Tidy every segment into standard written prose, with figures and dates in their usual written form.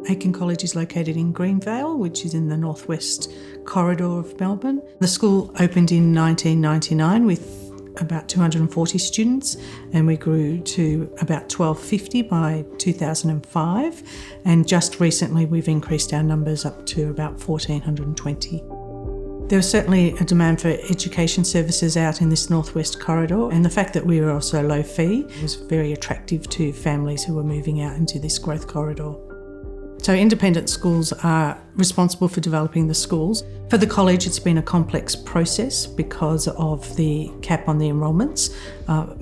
Aiken College is located in Greenvale, which is in the northwest corridor of Melbourne. The school opened in 1999 with about 240 students, and we grew to about 1250 by 2005, and just recently we've increased our numbers up to about 1420. There was certainly a demand for education services out in this northwest corridor, and the fact that we were also low fee was very attractive to families who were moving out into this growth corridor. So independent schools are responsible for developing the schools. For the college, it's been a complex process because of the cap on the enrolments.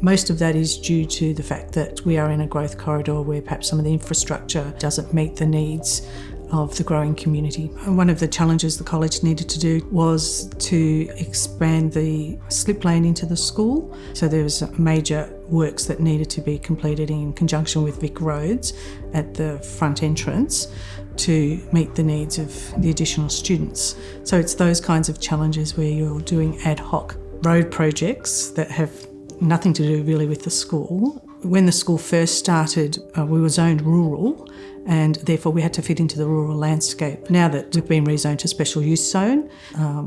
Most of that is due to the fact that we are in a growth corridor where perhaps some of the infrastructure doesn't meet the needs of the growing community. One of the challenges the college needed to do was to expand the slip lane into the school. So there was major works that needed to be completed in conjunction with Vic Roads at the front entrance to meet the needs of the additional students. So it's those kinds of challenges where you're doing ad hoc road projects that have nothing to do really with the school. When the school first started, we were zoned rural, and therefore we had to fit into the rural landscape. Now that we've been rezoned to special use zone,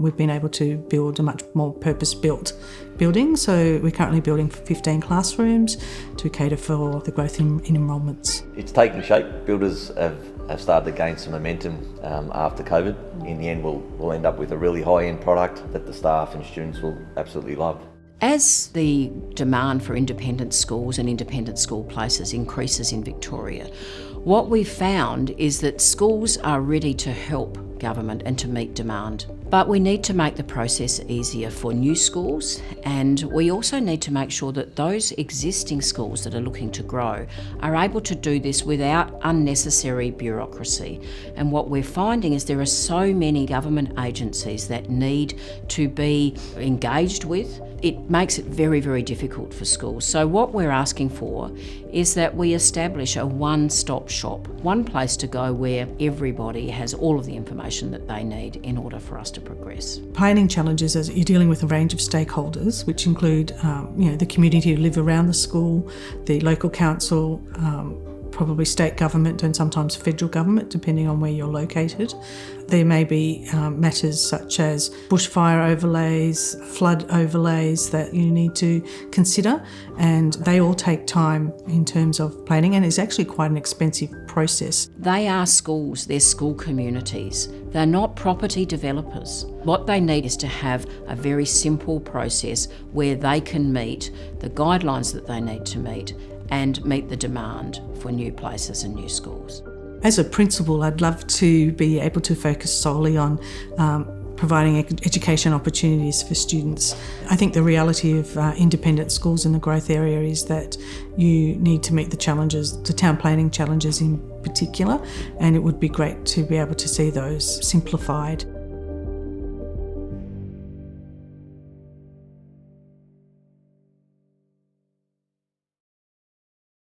we've been able to build a much more purpose-built building. So we're currently building 15 classrooms to cater for the growth in enrolments. It's taken shape. Builders have started to gain some momentum after COVID. In the end, we'll end up with a really high-end product that the staff and students will absolutely love. As the demand for independent schools and independent school places increases in Victoria, what we've found is that schools are ready to help government and to meet demand. But we need to make the process easier for new schools, and we also need to make sure that those existing schools that are looking to grow are able to do this without unnecessary bureaucracy. And what we're finding is there are so many government agencies that need to be engaged with. It makes it very, very difficult for schools. So what we're asking for is that we establish a one-stop shop, one place to go where everybody has all of the information that they need in order for us to progress. Planning challenges is you're dealing with a range of stakeholders, which include the community who live around the school, the local council, probably state government and sometimes federal government, depending on where you're located. There may be matters such as bushfire overlays, flood overlays that you need to consider, and they all take time in terms of planning, and it's actually quite an expensive process. They are schools, they're school communities. They're not property developers. What they need is to have a very simple process where they can meet the guidelines that they need to meet and meet the demand for new places and new schools. As a principal, I'd love to be able to focus solely on providing education opportunities for students. I think the reality of independent schools in the growth area is that you need to meet the challenges, the town planning challenges in particular, and it would be great to be able to see those simplified.